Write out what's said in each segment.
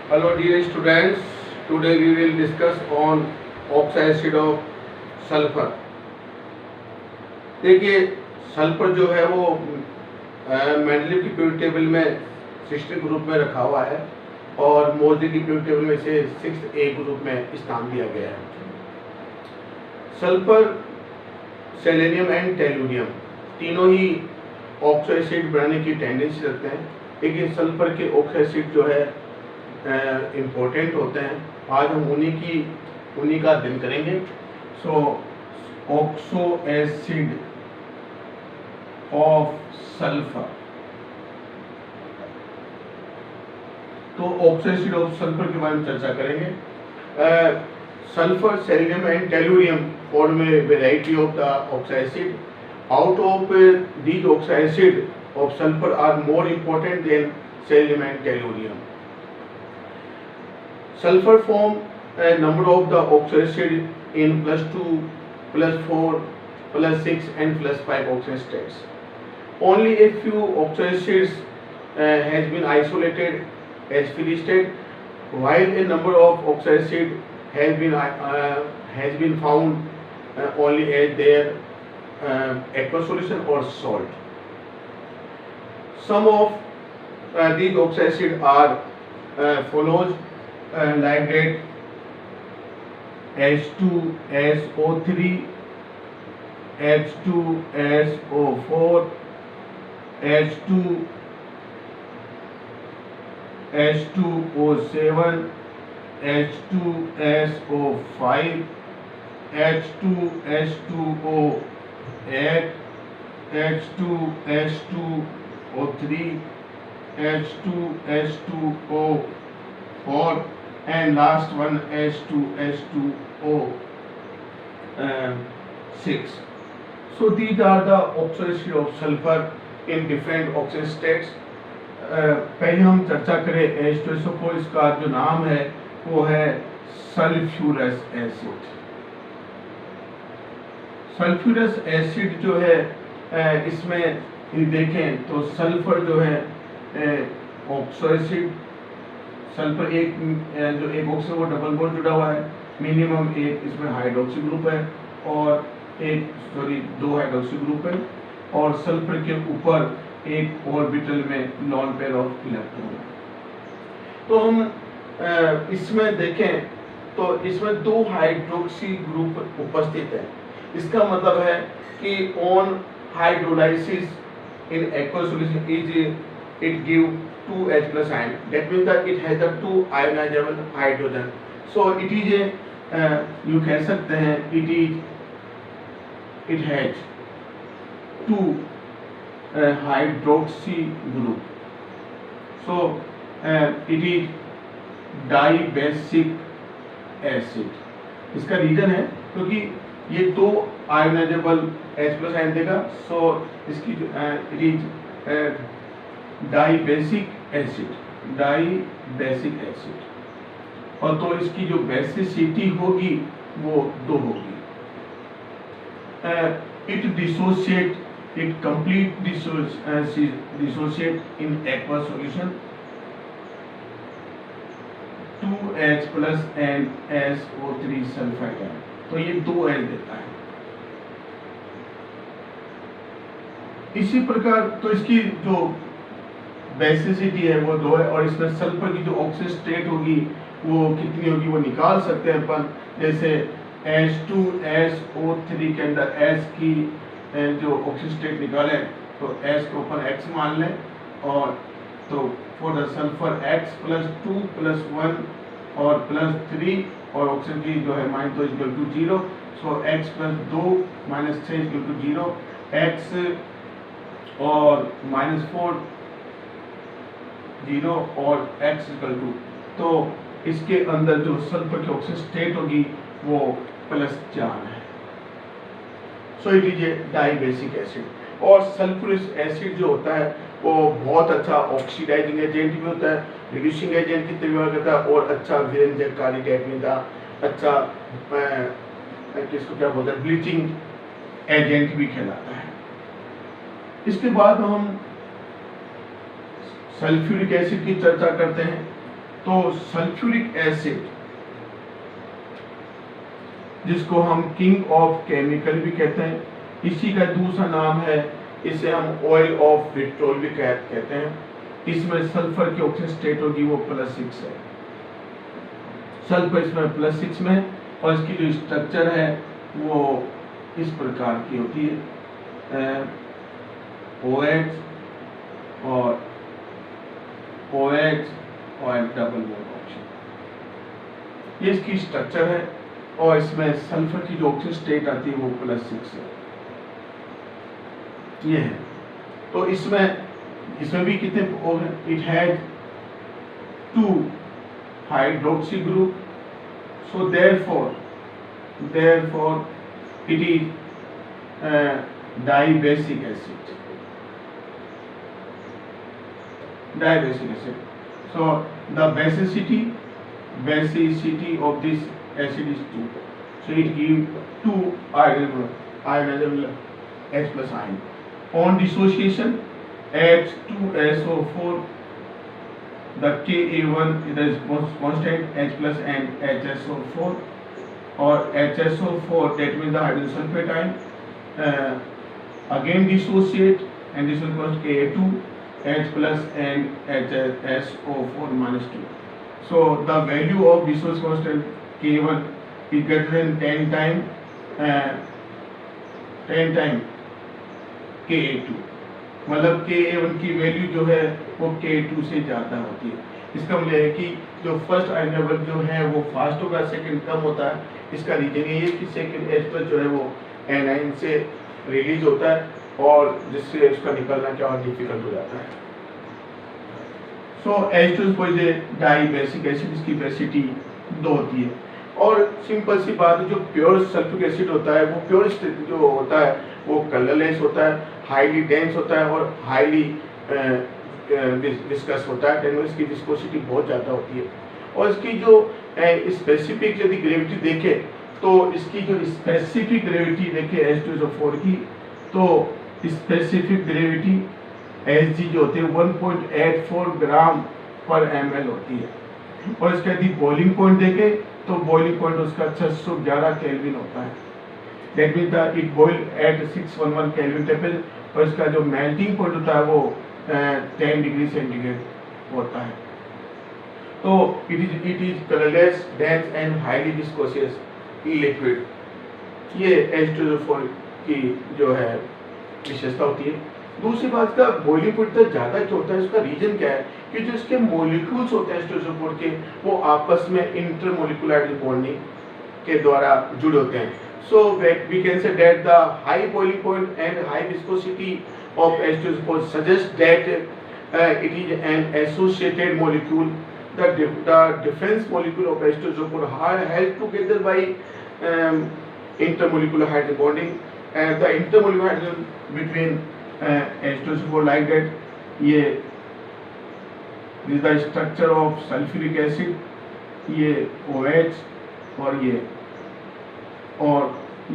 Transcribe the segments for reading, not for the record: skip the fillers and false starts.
Hello dear students, today we will discuss on oxide of sulfur. देखिए sulphur जो है वो मेंडलीव की पीरियड टेबल में 60 ग्रुप में रखा हुआ है और मोरजे की पीरियड टेबल में से 6A ग्रुप में स्थान दिया गया है। सल्फर, सेलेनियम एंड टेलुरियम तीनों ही ऑक्साइड बनाने की टेंडेंसी रखते हैं, लेकिन सल्फर के ऑक्साइड जो है इम्पोर्टेंट होते हैं। आज हम उन्हीं का अध्ययन करेंगे। सो ऑक्सो एसिड ऑफ सल्फर, तो ऑक्सो एसिड ऑफ सल्फर के बारे में चर्चा करेंगे। Sulphur, selenium and tellurium form a variety of the oxide. Out of these oxide of sulfur are more important than selenium and tellurium. Sulfur form a number of the oxide in +2, +4, +6 and +5 oxide states. Only a few oxides has been isolated as free state, while a number of oxides has been found only as their aqueous solution or salt. Some of these oxides are follows like that: H2SO3, H2SO4, H2O7, H2SO5, H2H2O8, H2H2O3, H2H2O4, and last one H2H2O6. So these are the oxides of sulfur in different oxide states. पहले हम चर्चा करें H2SO4, इसका जो नाम है वो है सल्फ्यूरस एसिड। सल्फ्यूरस एसिड जो है इसमें देखें तो सल्फर जो है ऑक्सो एसिड, सल्फर एक ऑक्सीजन वो डबल बॉन्ड जुड़ा हुआ है, मिनिमम एक इसमें हाइड्रोक्सी ग्रुप है और दो हाइड्रोक्सी ग्रुप है, और सल्फर के ऊपर एक ऑर्बिटल में लॉन पेयर ऑफ इलेक्ट्रॉन है। तो हम इसमें देखें तो इसमें दो हाइड्रोक्सी ग्रुप उपस्थित है। इसका मतलब है कि on hydrolysis in aqueous solution it give 2H+ ion. That means that it has the 2 ionizable hydrogen. So it is you कह सकते हैं it has 2 hydroxy group. So it is dibasic acid. इसका रीजन है क्योंकि ये दो ionisable H+ ion देगा। सो इसकी इट इज डाइबेसिक एसिड, और तो इसकी जो बेसिसिटी होगी वो 2 होगी। It complete dissociate in aqua solution 2H+ and SO3 sulphide है, तो ये 2H देता है। इसी प्रकार तो इसकी जो बेसिसिटी है वो 2 है, और इसमें सल्फर की जो ऑक्सीजन स्टेट होगी वो कितनी होगी वो निकाल सकते हैं अपन। जैसे H2SO3 के अंदर S की जो ऑक्सीजन स्टेट निकालें तो S को अपन X मान लें, और तो फॉर द सल्फर X +2 +1 और +3, और ऑक्सीजन की जो है -2 = 0। सो X +2 -3 = 0, X और -4 0 और X = तो इसके अंदर जो सल्फर की ऑक्सीजन स्टेट होगी वो +4 है। So it is a dibasic acid. और सल्फ्यूरिक एसिड जो होता है वो बहुत अच्छा ऑक्सीडाइजिंग एजेंट भी होता है, रिड्यूसिंग एजेंट की तरह व्यवहार करता है, और अच्छा विरंजककारी टाइप का अच्छा किसको क्या बोलते हैं ब्लीचिंग एजेंट भी कहलाता है। इसके बाद हम सल्फ्यूरिक एसिड की चर्चा करते हैं। तो सल्फ्यूरिक एसिड, जिसको हम किंग ऑफ केमिकल भी कहते हैं, इसी का दूसरा नाम है, इसे हम ऑयल ऑफ विट्रोल भी कहते हैं। इसमें सल्फर की ऑक्सीजन स्टेट होगी वो +6 है, सल्फर इसमें +6 में, और इसकी जो स्ट्रक्चर है वो इस प्रकार की होती है, OH और OH और डबल बॉन्ड ऑक्सीजन, ये इसकी स्ट्रक्चर है। और इसमें सल्फर की जो ऑक्सीजन स्टेट आती है वो +6 है, ये है। तो इसमें भी कितने हो गए, it has 2 hydroxy group, so therefore it is dibasic acid, so the basicity of this acid is 2, so it gives 2 ionizable H+ ion. On dissociation, H2SO4, the Ka1 is constant, H+ and HSO4, or HSO4, that means the hydrogen sulfate ion, again dissociate, and this will cause Ka2, H+ and HSO4 -2. So the value of dissociation constant K1 is greater than 10 times Ka2, मतलब Ka1 की value जो है वो Ka2 से ज़्यादा होती है। इसका मतलब है कि जो फर्स्ट आयन जो है वो फास्ट होगा, सेकंड कम होता है। इसका रीजन ये है कि सेकंड H+ जो है वो एनाइन से रिलीज होता है, और जिससे उसका निकलना क्या और डिफिकल्ट हो जाता है। सो H2 is a dibasic acid, इसकी बेसिटी 2 होती है। और सिंपल सी बात है, जो प्योर सल्फ्यूरिक एसिड होता है वो प्योर जो होता है वो कलरलेस होता है, हाईली डेंस होता है और हाईली विस्कस होता है, इसकी विस्कोसिटी बहुत ज़्यादा होती है। और इसकी जो स्पेसिफिक यदि ग्रेविटी देखें तो इसकी जो स्पेसिफिक ग्रेविटी देखें H2SO4 की, तो स्पेसिफिक ग्रेविटी Hg जो होती है 1.84 ग्राम पर ml होती है। और इसका यदि बॉइलिंग पॉइंट देखें तो बॉइलिंग पॉइंट उसका 611 केल्विन होता है, that means the it boil at 611 kelvin temperature, और इसका जो मेल्टिंग पॉइंट होता है वो 10 डिग्री सेंटीग्रेड होता है। तो it is colourless, dense and highly viscous liquid, ये H2SO4 की जो है विशेषता होती है। दूसरी बात का बॉइलिंग पॉइंट ज़्यादा क्यों होता है, इसका रीजन क्या है कि जो इसके मॉलिक्यूल्स होते हैं H2SO4 के, वो आपस में इंटरमोलिकुलर बॉन्डिंग के द्वारा जुड़े होते हैं। So we can say that the high boiling point and high viscosity of H2SO4 suggest that it is an associated molecule. The difference molecule of H2SO4 are held together by intermolecular hydrogen bonding, and the intermolecular hydrogen between H2SO4 like that. ये is the structure of sulfuric acid, ये OH और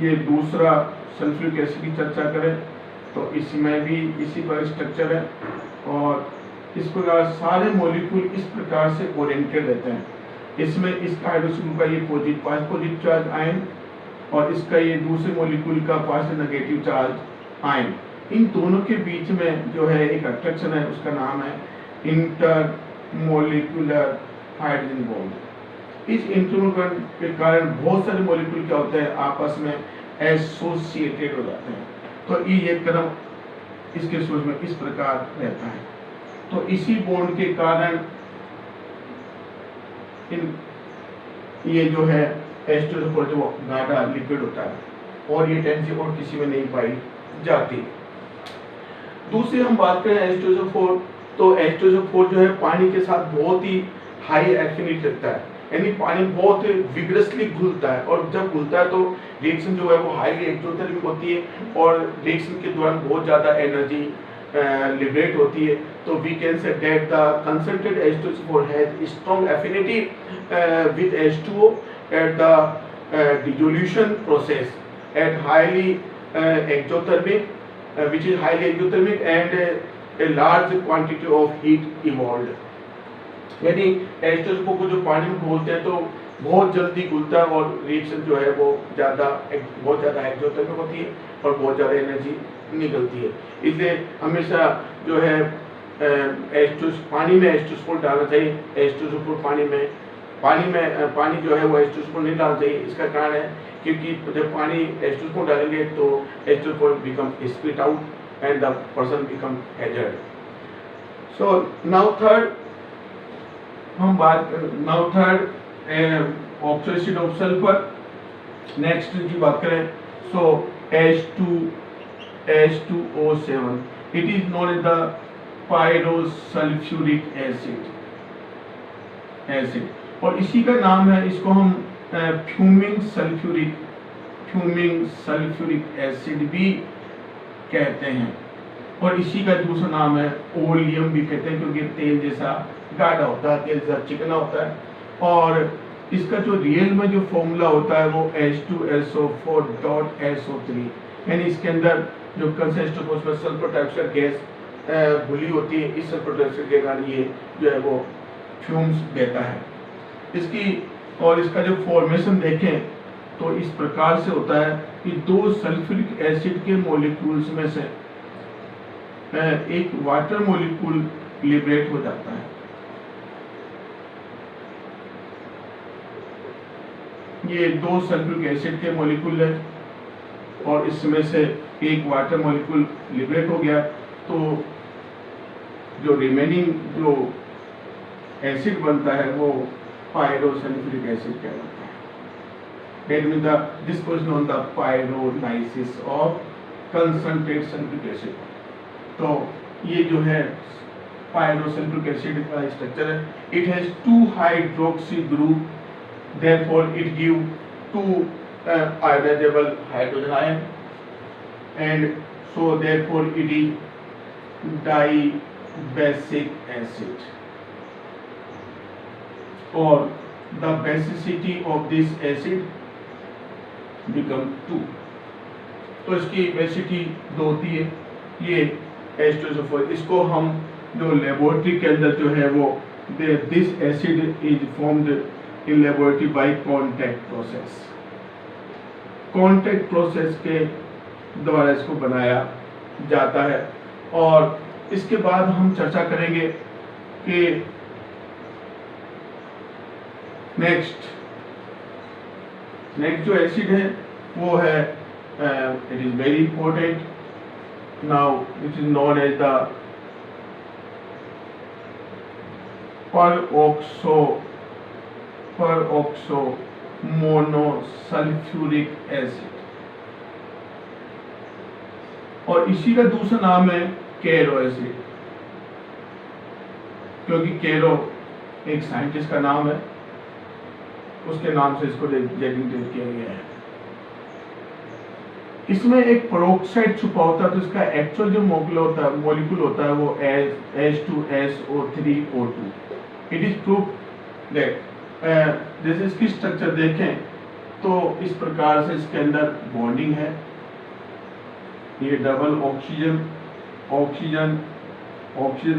ये दूसरा sulphuric acid की चर्चा करें तो इसमें भी इसी पर स्ट्रक्चर है, और इस प्रकार सारे मॉलिक्यूल इस प्रकार से ओरिएंटेड रहते हैं। इसमें इसका हाइड्रोजन का ये पॉजिटिव चार्ज आयन, और इसका ये दूसरे मॉलिक्यूल का पॉजिटिव नेगेटिव चार्ज आयन, इन दोनों के बीच में जो है एक अट्रैक्शन है, उसका नाम है इंटरमोलिकुलर हाइड्रोजन बॉन्ड। इस इंटरमोलिकुलर के कारण बहुत सारे मॉलिक्यूल क्या होते हैं, आपस में एसोसिएटेड हो जाते हैं। तो ये क्रम इसके सोच में इस प्रकार रहता है। तो इसी बॉन्ड के कारण ये जो है H2SO4 जो गाढ़ा लिक्विड होता है, और ये टेंसी और किसी में नहीं पाई जाती। दूसरी हम बात करें H2SO4, तो H2SO4 जो है पानी के साथ बहुत ही हाई एफिनिटी रखता है, यानी पानी बहुत विग्रसली घुलता है, और जब घुलता है तो रिएक्शन जो है वो हाईली एक्सोथर्मिक होती है, और रिएक्शन के दौरान बहुत ज़्यादा एनर्जी लिबरेट होती है। तो we can say that the concentrated H2SO4 has strong affinity with H2O at the dissolution process at highly exothermic which is highly exothermic and a large quantity of heat evolved. यानी H2SO4 को जो पानी में घोलते हैं तो बहुत जल्दी घुलता है और रिएक्शन जो है वो बहुत ज़्यादा एक्सोथर्मिक होती है और बहुत ज़्यादा एनर्जी निकलती है। इसलिए हमेशा जो है पानी में H2SO4 डालना चाहिए। H2SO4 पानी जो है वो H2SO4 नहीं डालना चाहिए। इसका कारण है क्योंकि जब पानी H2SO4 डालेंगे तो H2SO4 become spit out and the person become hazard. So now third oxide of sulphur next की बात करें। So H2O7 it is known as the pyrosulphuric acid और इसी का नाम है, इसको हम फ्यूमिंग सल्फ्यूरिक एसिड भी कहते हैं और इसी का दूसरा नाम है ओलियम भी कहते हैं क्योंकि तेल जैसा गाढ़ा होता है, तेल जैसा चिकना होता है। और इसका जो रियल में जो फॉर्मूला होता है वो H2SO4.SO3 यानी इसके अंदर जो concentration of sulphur dioxide gas घुली होती है। इस सल्फर डाइऑक्साइड के कारण ये जो है वो फ्यूम्स देता है। इसका जो फॉर्मेशन देखें तो इस प्रकार से होता है कि दो सल्फ्यूरिक एसिड के मॉलिक्यूल्स में से एक वाटर मॉलिक्यूल लिबरेट हो जाता है। ये दो सल्फ्यूरिक एसिड के मॉलिक्यूल है और इसमें से एक वाटर मॉलिक्यूल लिबरेट हो गया तो जो रिमेनिंग जो एसिड बनता है वो पायरोसल्फ्यूरिक एसिड कहलाता है। That means this goes on the pyrolysis of concentrated sulfuric acid। तो ये जो है पायरोसल्फ्यूरिक एसिड का स्ट्रक्चर है। It has 2 hydroxy group, therefore it give 2 ionizable hydrogen ion and so therefore it is dibasic acid or the basicity of this acid become 2। तो इसकी basicity 2 होती है। ये H2SO4 इसको हम जो लेबोरेटरी के अंदर जो है वो this acid is formed in laboratory bye contact process के द्वारा इसको बनाया जाता है। और इसके बाद हम चर्चा करेंगे कि नेक्स्ट जो एसिड है वो है it is very important now which is known as the peroxo monosulphuric acid और इसी का दूसरा नाम है कैरो एसिड क्योंकि कैरो एक साइंटिस्ट का नाम है, उसके नाम से इसको डेजिग्नेट किया गया है। इसमें एक पेरोक्साइड छुपा होता है तो इसका एक्चुअल जो मॉलिक्यूल होता है वो H2SO3O2। It is prove that जैसे इसकी स्ट्रक्चर देखें तो इस प्रकार से इसके अंदर बॉन्डिंग है। ये डबल ऑक्सीजन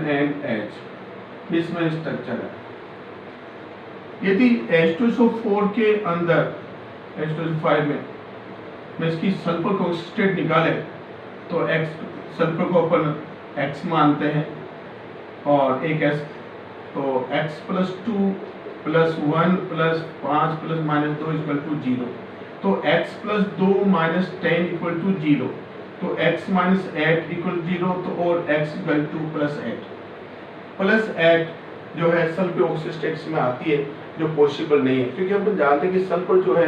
एंड H इसमें स्ट्रक्चर है। यदि H2SO4 के अंदर H2SO5 में इसकी सल्फर कॉन्सेंट्रेट निकाले तो सल्फर को अपन X मानते हैं और एक S तो X + 2 + 1 + 5 + -2 = 0। तो X + 2 - 10 = 0। तो X - 8 = 0 तो और X = 2 + 8 जो है सल्फर ऑक्सीडेट में आती है जो पॉसिबल नहीं है क्योंकि हम जानते हैं कि सल्फर जो है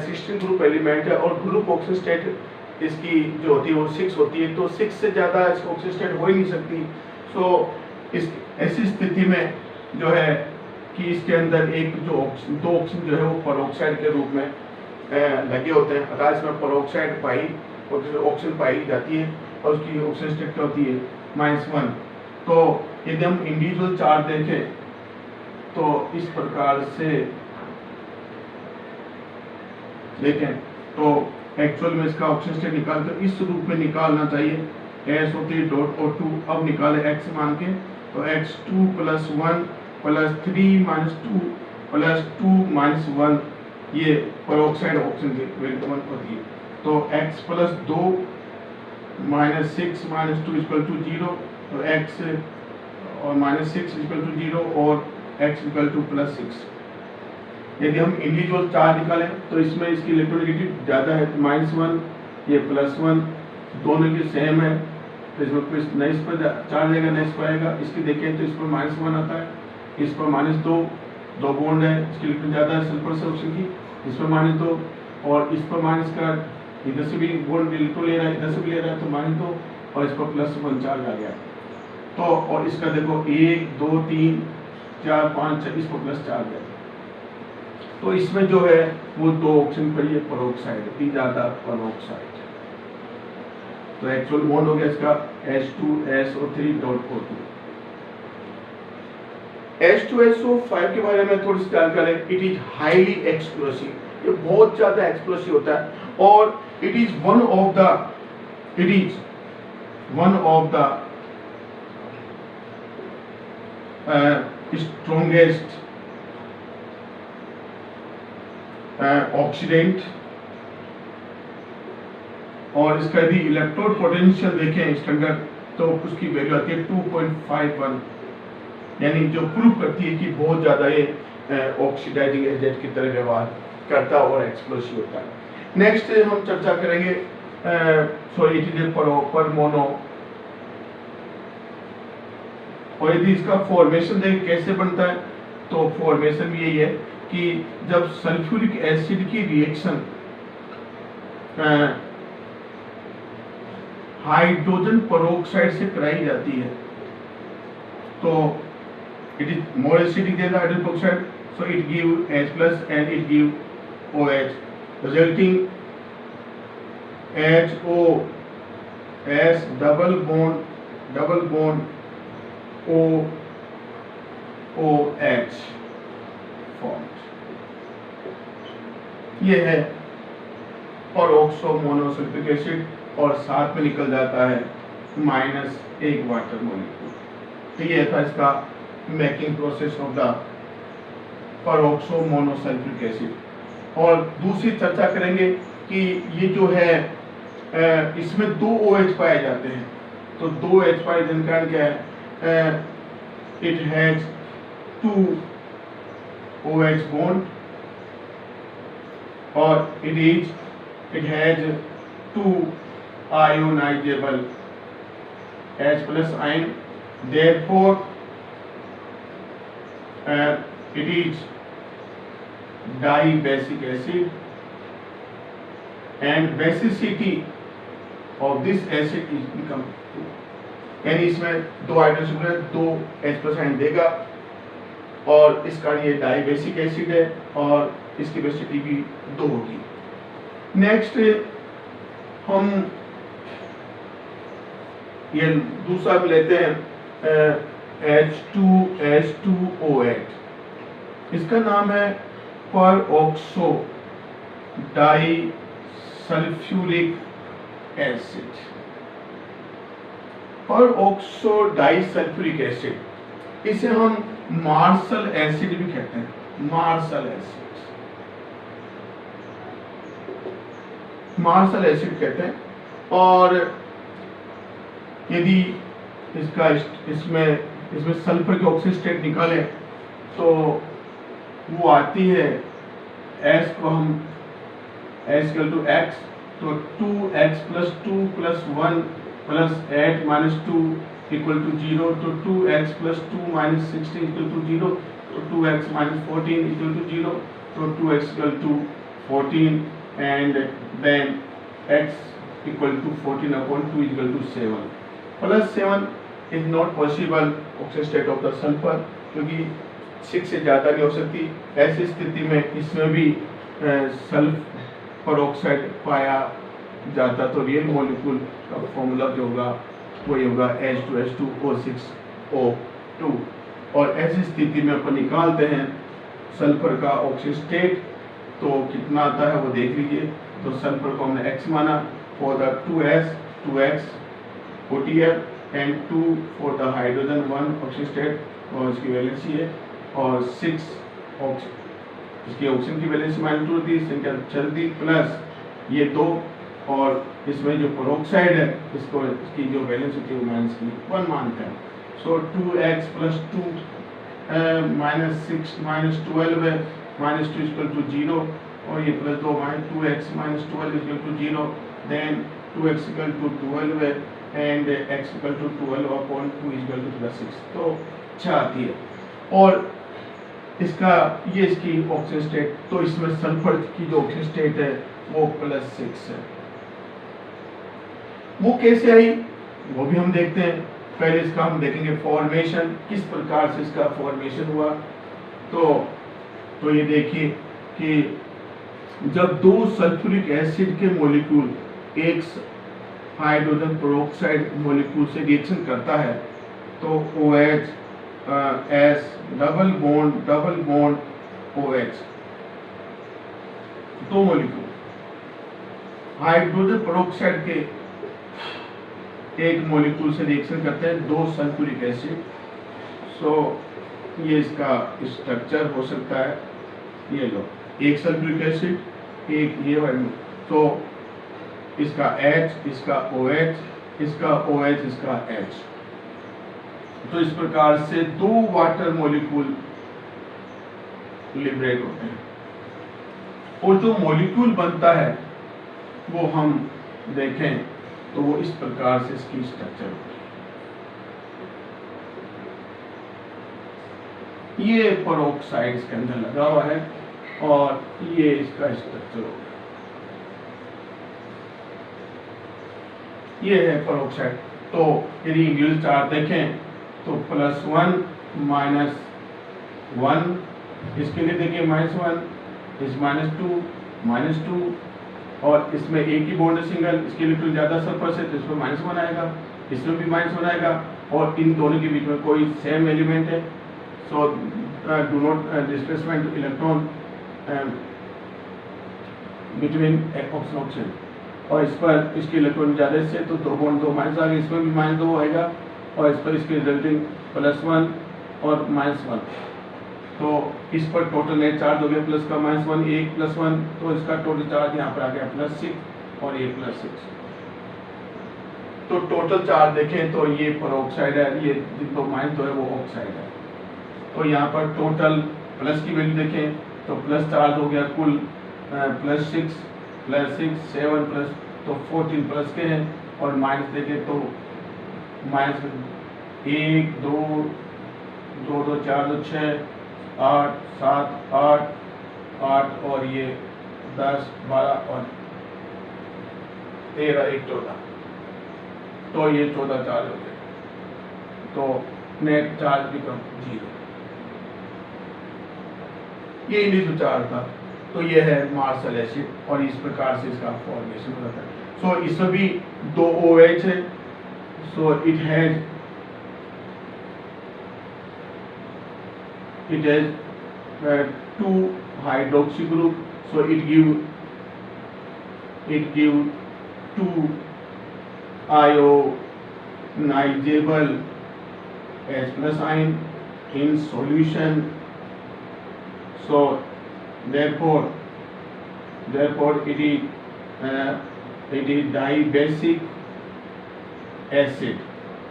16 ग्रुप एलिमेंट है और ग्रुप ऑक्सीडेट इसकी जो होती है वो 6 होती है तो 6 से ज़्यादा इसको ऑक्सीडेट हो ही नहीं सकती। सो इस ऐसी स्थिति में जो है कि इसके अंदर एक जो 2 ऑक्सीजन जो है वो पेरोक्साइड के रूप में लगे होते हैं। अर्थात इसमें पेरोक्साइड ऑक्सीजन पाई जाती है और उसकी ऑक्सीजन स्टेट क्या होती है -1। तो यदि हम इंडिविजुअल चार्ट देखें तो इस प्रकार से देखें तो एक्चुअल में इसका ऑक्सीजन स्टेट निकाल कर इस रूप में निकालना चाहिए SO3.O2। अब निकाले X मान के तो X2 + 1 plus 3 minus 2 plus 2 minus 1, ये पेरोक्साइड ऑक्सीजन की वैल्यू 1 होती है। तो x plus 2 minus 6 minus 2 equal to 0, तो x और माइनस 6 इक्वल टू 0 और x इक्वल टू प्लस 6। यदि हम इंडिविजुअल चार्ज निकालें तो इसमें इसकी इलेक्ट्रोनेगेटिव ज़्यादा है, तो -1 ये +1 दोनों की सेम है, तो इसमें कुछ न इस पर चार्ज आएगा न इस पर आएगा। इसकी देखें तो इस पर -1 आता है, इस पर -2, दो बॉन्ड है, इसकी इलेक्ट्रॉन ज़्यादा है सल्फर से ऑक्सीजन की, इस पर -2 और इस पर माइनस का, इधर से भी बॉन्ड इलेक्ट्रॉन ले रहा है, इधर से भी ले रहा है, तो -2 और इस पर +1 चार्ज आ गया। तो और इसका देखो 1 2 3 4 5 6, इस पर प्लस चार्ज है। तो इसमें जो है वो 2 ऑक्सीजन पर ये पेरोक्साइड है, इतना ज़्यादा पेरोक्साइड। तो एक्चुअल बॉन्ड हो गया इसका H2SO3.O2। H2SO5 के बारे में थोड़ी सी जानकारी। इट इज हाईली एक्सप्लोसिव, ये बहुत ज्यादा एक्सप्लोसिव होता है और it is one of the strongest oxidant. और इसका यदि इलेक्ट्रोड पोटेंशियल देखें स्टैंडर्ड, तो उसकी वैल्यू आती है 2.51, यानी जो प्रूव करती है कि बहुत ज़्यादा ये ऑक्सीडाइजिंग एजेंट की तरह व्यवहार करता है और एक्सप्लोसिव होता है। नेक्स्ट हम चर्चा करेंगे सॉरी इट इज पर मोनो। और यदि इसका फॉर्मेशन देखें कैसे बनता है, तो फॉर्मेशन भी यही है कि जब सल्फ्यूरिक एसिड की रिएक्शन हाइड्रोजन पेरोक्साइड से कराई जाती है, तो it is more acidic then hydrogen peroxide, so it give H+ and it give OH, resulting HOS double bond OH formed। ये है पेरोक्सो मोनोसल्फ्यूरिक एसिड और साथ में निकल जाता है -1 वाटर मॉलिक्यूल। तो ये था इसका making process of the peroxo monosulphuric acid. और दूसरी चर्चा करेंगे कि ये जो है इसमें 2 OH पाए जाते हैं। तो 2 H पाए जिनका कारण क्या है, इट हैज 2 OH बॉन्ड और it has 2 ionizable H+ ion, therefore it is dibasic acid and basicity of this acid is become 2, यानी इसमें 2 हाइड्रोजन 2 H+ ion देगा और इस कारण ये डाइबेसिक एसिड है और इसकी बेसिसिटी भी 2 होगी। नेक्स्ट हम ये दूसरा भी लेते हैं H2S2O8, इसका नाम है peroxo disulphuric acid. Peroxo disulphuric acid, इसे हम मार्शल एसिड भी कहते हैं। मार्शल एसिड कहते हैं। और यदि इसमें सल्फर की ऑक्सीजन स्टेट निकालें तो वो आती है S को हम S = X, तो 2x + 2 + 1 + 8 - 2 = 0, तो 2x + 2 - 16 = 0, तो 2x - 14 = 0, तो 2x = 14 and then x = 14/2 = 7। +7 is not possible oxygen state of the sulphur, क्योंकि 6 से ज़्यादा नहीं हो सकती। ऐसी स्थिति में इसमें भी सल्फर पेरोक्साइड पाया जाता, तो रियल मॉलिक्यूल का फॉर्मूला जो होगा वो ये होगा H2S2O6O2। और ऐसी स्थिति में अपन निकालते हैं सल्फर का ऑक्सीजन स्टेट, तो कितना आता है वो देख लीजिए। तो सल्फर को हमने X माना for the 2x OTF and 2 for the hydrogen 1 oxygen state, और इसकी वैलेंसी है और 6 ऑक्सीजन, इसकी ऑक्सीजन की वैलेंसी -2 होती है, संख्या चलती, प्लस ये 2 और इसमें जो पेरोक्साइड है इसको इसकी जो वैलेंस होती है वो -1 मानते हैं। सो 2x + 2 -6 -12 है, -2 = 0 और ये +2 -2x -12 = 0, देन 2x = 12 है एंड x = 12/2 = +6, तो 6 आती है। और इसका ये इसकी ऑक्सीजन स्टेट, तो इसमें सल्फर की जो ऑक्सीजन स्टेट है वो +6 है। वो कैसे आई वो भी हम देखते हैं। पहले इसका हम देखेंगे फॉर्मेशन, किस प्रकार से इसका फॉर्मेशन हुआ। तो ये देखिए कि जब 2 सल्फ्यूरिक एसिड के मॉलिक्यूल एक हाइड्रोजन पेरोक्साइड मॉलिक्यूल से रिएक्शन करता है तो OH S double bond OH, 2 molecule hydrogen peroxide के एक मॉलिक्यूल से रिएक्शन करते हैं 2 सल्फ्यूरिक एसिड। सो ये इसका स्ट्रक्चर हो सकता है, ये लो, एक सल्फ्यूरिक एसिड एक ये वाला, तो इसका H इसका OH इसका OH इसका H, तो इस प्रकार से 2 वाटर मॉलिक्यूल लिबरेट होते हैं और जो मॉलिक्यूल बनता है वो हम देखें तो वो इस प्रकार से इसकी स्ट्रक्चर होती है। ये पेरोक्साइड इसके अंदर लगा हुआ है और ये इसका स्ट्रक्चर होगा, ये है पेरोक्साइड। तो यदि इंडिविजुअल चार्ज देखें तो +1 -1, इसके लिए देखिए -1 इस -2 और इसमें एक ही बॉन्ड सिंगल, इसके इलेक्ट्रॉन ज्यादा सल्फर से तो इसमें -1 आएगा, इसमें भी -1 आएगा और इन दोनों के बीच में कोई सेम एलिमेंट है। So do not displacement electron between oxygen और इस पर इसके इलेक्ट्रॉन ज्यादा से तो 2 बॉन्ड 2 माइनस आ गए, इसमें भी -2 आएगा और इस पर इसके रिजल्टिंग +1 और -1, तो इस पर टोटल नेट चार्ज हो गया प्लस का -1 1 +1, तो इसका टोटल चार्ज यहाँ पर आ गया +6 और ये +6। तो टोटल चार्ज देखें तो ये पेरोक्साइड है, ये जो -2 है वो ऑक्साइड है। तो यहाँ पर टोटल प्लस की वैल्यू देखें तो प्लस चार्ज हो गया कुल +6 +6 7 प्लस, तो 14 प्लस के हैं और माइनस देखें तो -1 2 2 2 4 2 6 8 7 8 और ये 10 12 और 13 1 14, तो ये 14 चार्ज हो गए, तो नेट चार्ज बिकम 0। ये इनिशियल चार्ज था। तो ये है मार्शल एसिड और इस प्रकार से इसका फॉर्मेशन होता है। सो इसमें भी 2 OH है, so it has two hydroxy group, so it give 2 ionizable H+ ion in solution. So therefore it is dibasic acid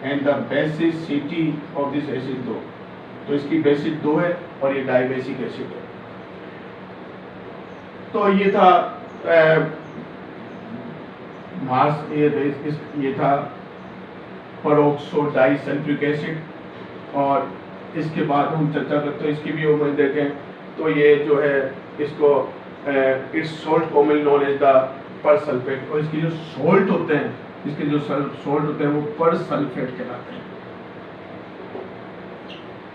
and the basicity of this acid 2, तो इसकी बेसिक 2 है और ये डाइबेसिक एसिड है। तो ये था ये था पेरोक्सो डाइसल्फ्यूरिक एसिड। और इसके बाद हम चर्चा करते हैं इसकी भी उम्र देखें तो ये जो है इसको its salt commonly known as the persulphate, और इसके जो सोल्ट होते हैं सोल्ट होते हैं वो परसल्फेट कहलाते हैं।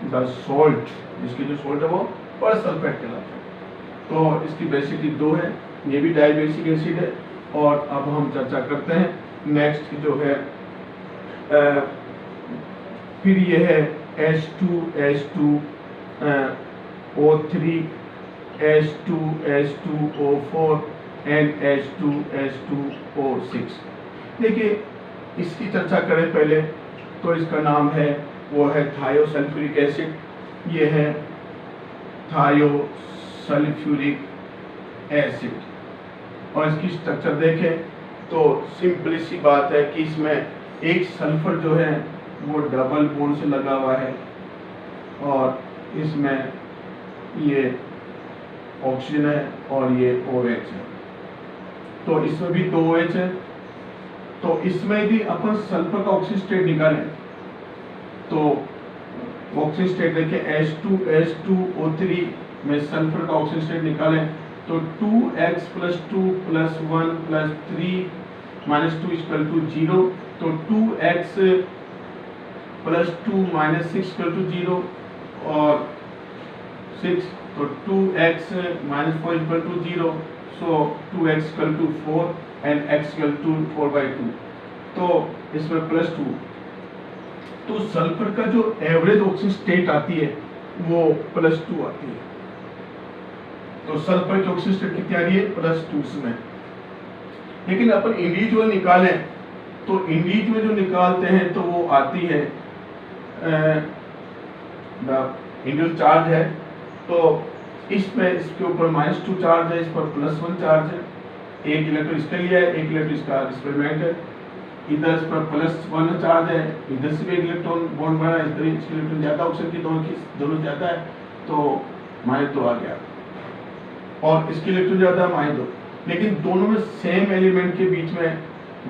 द सोल्ट, इसकी जो सोल्ट है वो परसल्फेट कहलाते हैं। तो इसकी बेसिटी 2 है, ये भी डाइबेसिक एसिड है। और अब हम चर्चा करते हैं नेक्स्ट जो है फिर ये है H2 O3 H2 O4 and H2 O6। देखिए इसकी चर्चा करें पहले तो इसका नाम है वो है थायोसल्फ्यूरिक एसिड। ये है थायोसल्फ्यूरिक एसिड। और इसकी स्ट्रक्चर देखें तो सिंपली सी बात है कि इसमें एक सल्फर जो है वो डबल बॉन्ड से लगा हुआ है और इसमें ये ऑक्सीजन है और ये OH है, तो इसमें भी 2 OH है। तो इसमें यदि अपन सल्फर का ऑक्सीजन स्टेट निकालें तो ऑक्सीजन स्टेट देखिए H2H2O3 में सल्फर का ऑक्सीजन स्टेट निकालें तो 2x + 2 + 1 + 3 - 2 = 0। तो 2x + 2 - 6 = 0 और 6, तो 2x - 4 = 0। so 2x = 4 and x = 4/2, तो इसमें +2। तो सल्फर का जो एवरेज ऑक्सीजन स्टेट आती है वो +2 आती है। तो सल्फर की ऑक्सीजन स्टेट कितनी आ रही है? +2 में। लेकिन अपन इंडिविजुअल निकालें तो इंडिविजुअल जो निकालते हैं तो वो आती है इंडिविजुअल चार्ज है तो इसमें इसके ऊपर -2 चार्ज है, इस पर +1 चार्ज है। एक इलेक्ट्रॉन इसके लिए है, एक इलेक्ट्रॉन इसका एक्सपेरिमेंट है। इधर इस पर +1 चार्ज है, इधर से भी इलेक्ट्रॉन बॉन्ड बना है, इधर इसके इलेक्ट्रॉन ज्यादा ऑक्सीजन की दोनों ज्यादा है तो -2 आ गया और इसकी इलेक्ट्रॉन ज्यादा -2। लेकिन दोनों में सेम एलिमेंट के बीच में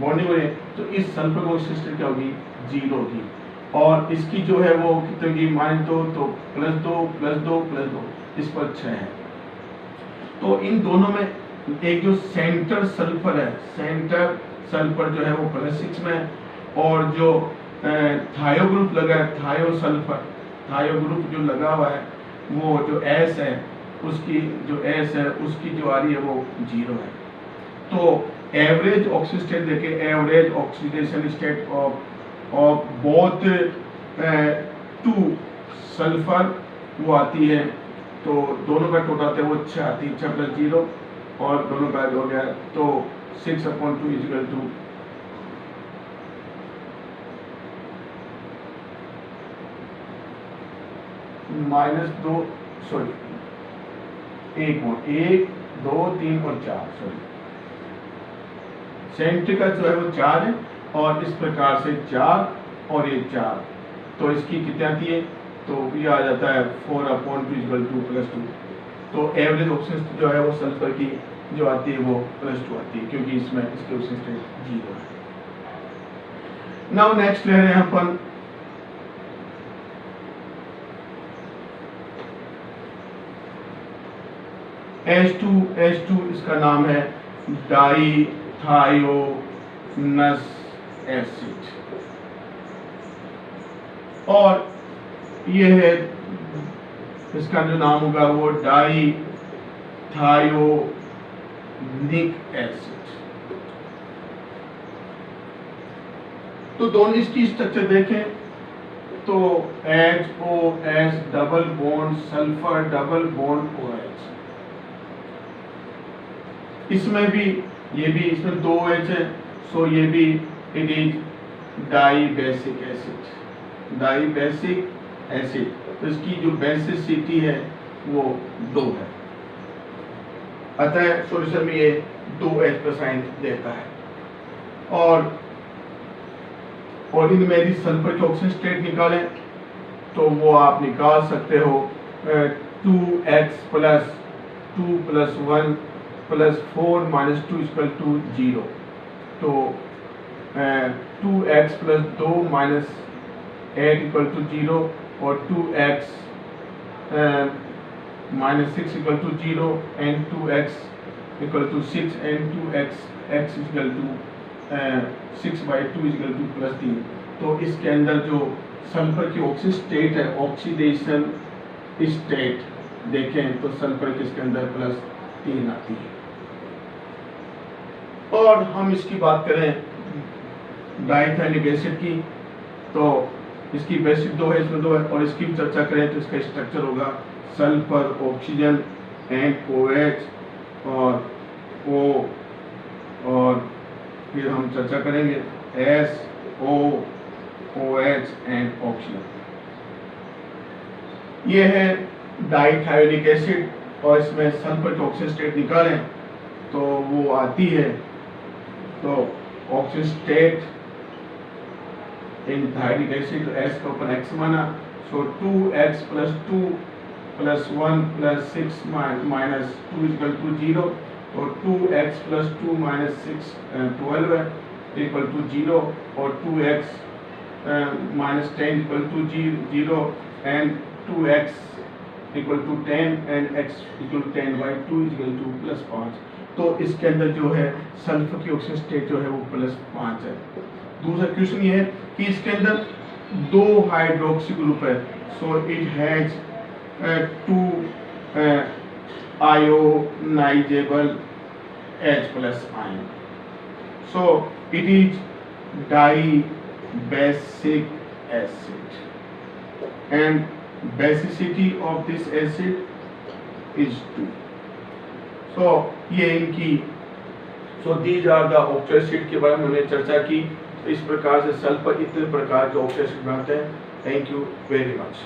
बॉन्डिंग हो रही है तो इस सल्फर को सिस्टम क्या होगी? 0 होगी। और इसकी जो है वो कितनी होगी? -2, तो +2 +2 +2, इस पर 6 है। तो इन दोनों में एक जो सेंटर सल्फर है, सेंटर सल्फर जो है वो +6 में है और जो थायो ग्रुप लगा है, थायो सल्फर, थायो ग्रुप जो लगा हुआ है वो जो S है उसकी जो S है उसकी जो आ रही है वो 0 है। तो एवरेज ऑक्सीजन स्टेट देखे, average oxidation state of both 2 sulphur वो आती है, तो दोनों का टोटल आते हैं वो 6 आती है, 6 + 0 और दोनों का हो गया तो 6/2 = -2, सॉरी 1 2 3 और 4, सॉरी सेंटर का जो है वो 4 है और इस प्रकार से 4 और ये 4, तो इसकी कितनी आती है? तो ये आ जाता है 4/2 = 2 + 2। तो एवरेज ऑक्सीजन जो है वो सल्फर की जो आती है वो +2 आती है क्योंकि इसमें इसके ऑक्सीजन स्टेट 0 है। नाउ नेक्स्ट ले रहे हैं अपन H2 इसका नाम है डाईथायोनस एसिड और ये है इसका जो नाम होगा वो डाईथायोनिक एसिड। तो दोनों इसकी स्ट्रक्चर देखें तो HOS double bond sulphur double bond OH, इसमें भी ये भी इसमें 2 OH है, सो ये भी इट इज डाईबेसिक एसिड, डाईबेसिक एसिड। तो इसकी जो बेसिसिटी है वो 2 है, अतः सॉल्यूशन में ये 2H का साइन देता है। और इनमें यदि सल्फर की ऑक्सीजन स्टेट निकालें तो वो आप निकाल सकते हो 2x + 2 + 1 + 4 - 2 = 0। तो 2x + 2 - 8 = 0 और 2x - 6 = 0 and 2x = 6 and 2x = 6/2 = +3। तो इसके अंदर जो सल्फर की ऑक्सीजन स्टेट है, ऑक्सीडेशन स्टेट देखें तो सल्फर की इसके अंदर +3 आती है। और हम इसकी बात करें डाईथायोनिक एसिड की तो इसकी बेसिक 2 है, इसमें 2 है और इसकी भी चर्चा करें तो इसका स्ट्रक्चर होगा सल्फर ऑक्सीजन एंड OH और O और फिर हम चर्चा करेंगे SO OH एंड ऑक्सीजन। ये है डाइथायोनिक एसिड और इसमें सल्फर की ऑक्सीजन स्टेट निकालें तो वो आती है, तो oxygen state in dithionic acid S का ऊपर x माना, सो 2x + 2 + 1 + 6 -2 = 0, और 2x + 2 - 6 12 है = 0, और 2x - 10 = 0 and 2x = 10 and x = 10/2 = +5। तो इसके अंदर जो है सल्फर की ऑक्सीजन स्टेट जो है वो +5 है। दूसरा क्वेश्चन ये है कि इसके अंदर 2 हाइड्रोक्सी ग्रुप है, so it has 2 ionisable H+ ion, so it is dibasic acid and basicity of this acid is 2। so ये इनकी these are the ऑक्सीजन के बारे में हमने चर्चा की। तो इस प्रकार से सल्फर इतने प्रकार के ऑक्सीजन बनाते हैं। Thank you very much.